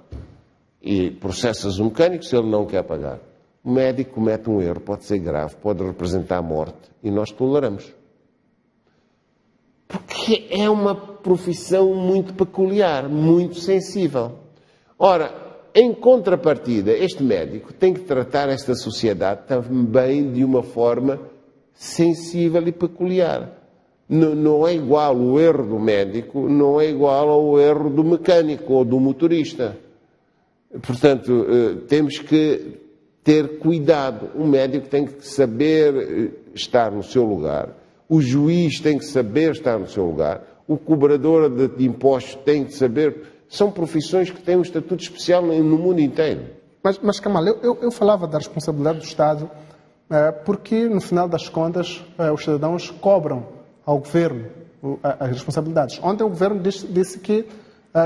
E processas o mecânico se ele não quer pagar. O médico comete um erro, pode ser grave, pode representar a morte, e nós toleramos. Porque é uma profissão muito peculiar, muito sensível. Ora, em contrapartida, este médico tem que tratar esta sociedade também de uma forma sensível e peculiar. Não é igual o erro do médico, não é igual ao erro do mecânico ou do motorista. Portanto, temos que ter cuidado. O médico tem que saber estar no seu lugar, o juiz tem que saber estar no seu lugar, o cobrador de impostos tem que saber. São profissões que têm um estatuto especial no mundo inteiro. Mas Kamal, eu falava da responsabilidade do Estado porque, no final das contas, os cidadãos cobram ao governo as responsabilidades. Ontem o governo disse que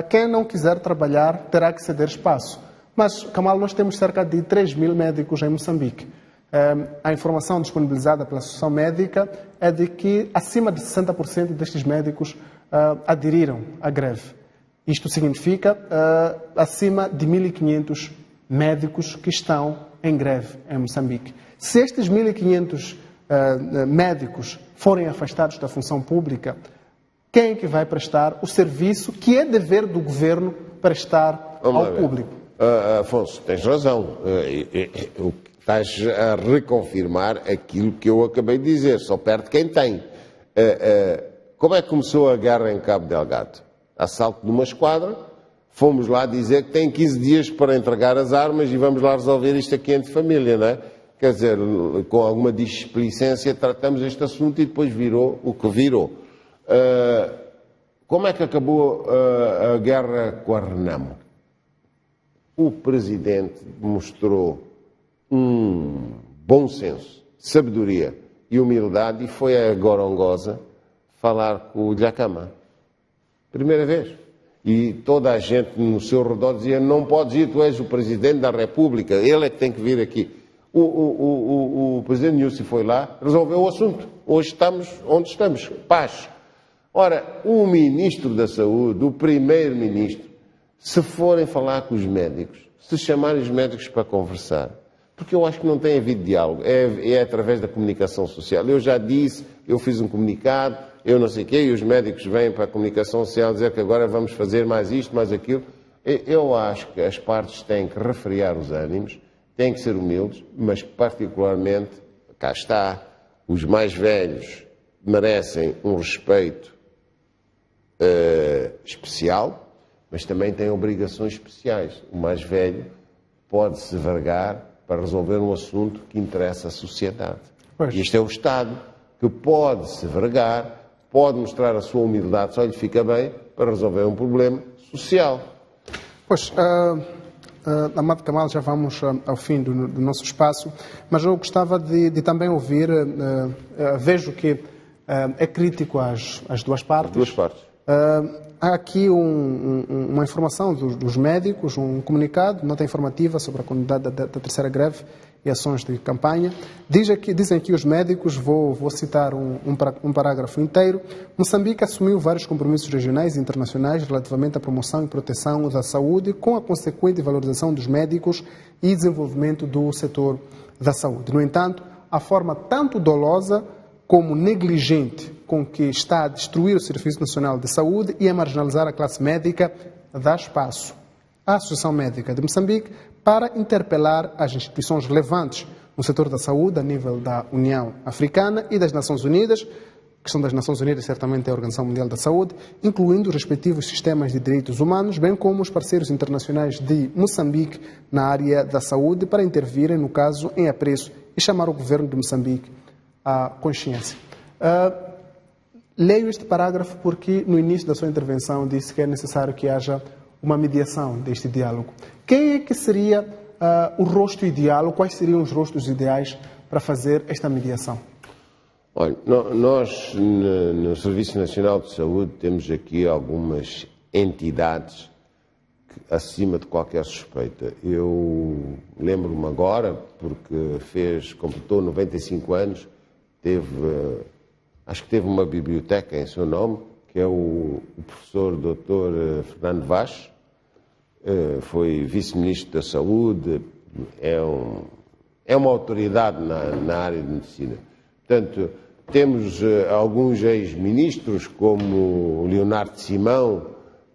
quem não quiser trabalhar terá que ceder espaço. Mas, Kamal, nós temos cerca de 3 mil médicos em Moçambique. A informação disponibilizada pela Associação Médica é de que acima de 60% destes médicos aderiram à greve. Isto significa acima de 1.500 médicos que estão em greve em Moçambique. Se estes 1.500 médicos forem afastados da função pública, quem é que vai prestar o serviço que é dever do governo prestar ao público? Afonso, tens razão. Estás a reconfirmar aquilo que eu acabei de dizer. Só perde quem tem. Como é que começou a guerra em Cabo Delgado? Assalto de uma esquadra, fomos lá dizer que tem 15 dias para entregar as armas e vamos lá resolver isto aqui entre família, não é? Quer dizer, com alguma displicência tratamos este assunto e depois virou o que virou. Como é que acabou a guerra com a Renamo? O Presidente mostrou bom senso, sabedoria e humildade e foi a Gorongosa falar com o Dhlakama. Primeira vez. E toda a gente no seu redor dizia, não podes ir, tu és o Presidente da República, ele é que tem que vir aqui. O Presidente Nyusi foi lá, resolveu o assunto. Hoje estamos onde estamos, paz. Ora, o Ministro da Saúde, o Primeiro-Ministro, se forem falar com os médicos, se chamarem os médicos para conversar, porque eu acho que não tem havido diálogo, é através da comunicação social. Eu já disse, eu fiz um comunicado, eu não sei o quê, e os médicos vêm para a comunicação social dizer que agora vamos fazer mais isto, mais aquilo. Eu acho que as partes têm que refriar os ânimos, têm que ser humildes, mas particularmente, cá está, os mais velhos merecem um respeito especial, mas também têm obrigações especiais. O mais velho pode-se vergar para resolver um assunto que interessa à sociedade. Pois. E este é o Estado que pode se vergar, pode mostrar a sua humildade, só lhe fica bem, para resolver um problema social. Pois, Amado Kamal, já vamos ao fim do nosso espaço, mas eu gostava de também ouvir, vejo que é crítico às duas partes. Duas partes. Há aqui uma informação dos médicos, um comunicado, nota informativa sobre a comunidade da terceira greve e ações de campanha. Dizem aqui os médicos, vou citar um parágrafo inteiro. Moçambique assumiu vários compromissos regionais e internacionais relativamente à promoção e proteção da saúde, com a consequente valorização dos médicos e desenvolvimento do setor da saúde. No entanto, a forma tanto dolosa como negligente com que está a destruir o Serviço Nacional de Saúde e a marginalizar a classe médica dá espaço à Associação Médica de Moçambique para interpelar as instituições relevantes no setor da saúde a nível da União Africana e das Nações Unidas, que são das Nações Unidas, certamente é a Organização Mundial da Saúde, incluindo os respectivos sistemas de direitos humanos, bem como os parceiros internacionais de Moçambique na área da saúde, para intervirem no caso em apreço e chamar o governo de Moçambique à consciência. Leio este parágrafo porque no início da sua intervenção disse que é necessário que haja uma mediação deste diálogo. Quem é que seria o rosto ideal, ou quais seriam os rostos ideais para fazer esta mediação? Olha, nós no Serviço Nacional de Saúde temos aqui algumas entidades acima de qualquer suspeita. Eu lembro-me agora, porque completou 95 anos, acho que teve uma biblioteca em seu nome, que é o professor Dr. Fernando Vaz, foi vice-ministro da Saúde, é uma autoridade na área de medicina. Portanto, temos alguns ex-ministros, como o Leonardo Simão,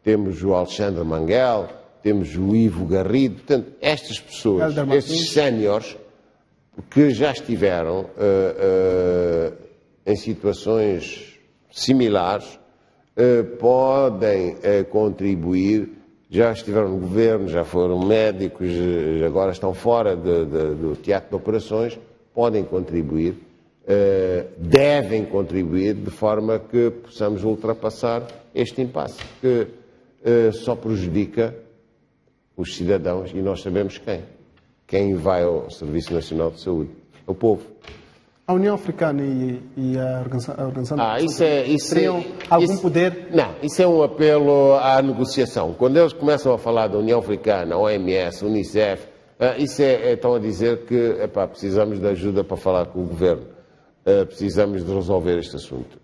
temos o Alexandre Manguel, temos o Ivo Garrido. Portanto, estas pessoas, estes séniores, que já estiveram em situações similares, podem contribuir. Já estiveram no governo, já foram médicos, agora estão fora do teatro de operações, podem contribuir, devem contribuir, de forma que possamos ultrapassar este impasse, que só prejudica os cidadãos, e nós sabemos quem. Quem vai ao Serviço Nacional de Saúde? É o povo. A União Africana e a Organização teriam algum poder? Não, isso é um apelo à negociação. Quando eles começam a falar da União Africana, OMS, Unicef, estão a dizer que precisamos de ajuda para falar com o governo, precisamos de resolver este assunto.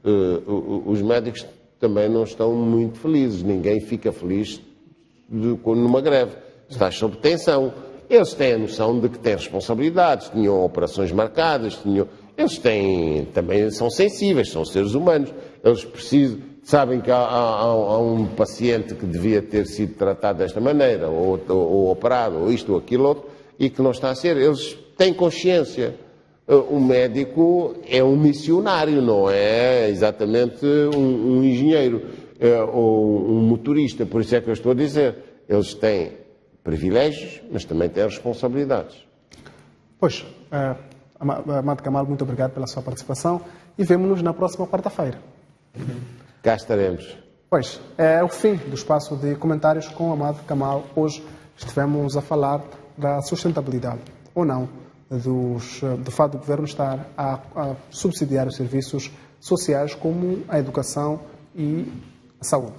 Os médicos também não estão muito felizes, ninguém fica feliz numa greve, estás sob tensão. Eles têm a noção de que têm responsabilidades, tinham operações marcadas, eles também são sensíveis, são seres humanos. Eles sabem que há um paciente que devia ter sido tratado desta maneira, ou operado, ou isto ou aquilo outro, e que não está a ser. Eles têm consciência. O médico é um missionário, não é exatamente um engenheiro ou um motorista. Por isso é que eu estou a dizer, eles têm privilégios, mas também têm responsabilidades. Pois, Amado Kamal, muito obrigado pela sua participação e vemo-nos na próxima quarta-feira. Cá estaremos. Pois, é o fim do espaço de comentários com Amado Kamal. Hoje estivemos a falar da sustentabilidade, ou não, do fato do governo estar a subsidiar os serviços sociais como a educação e a saúde.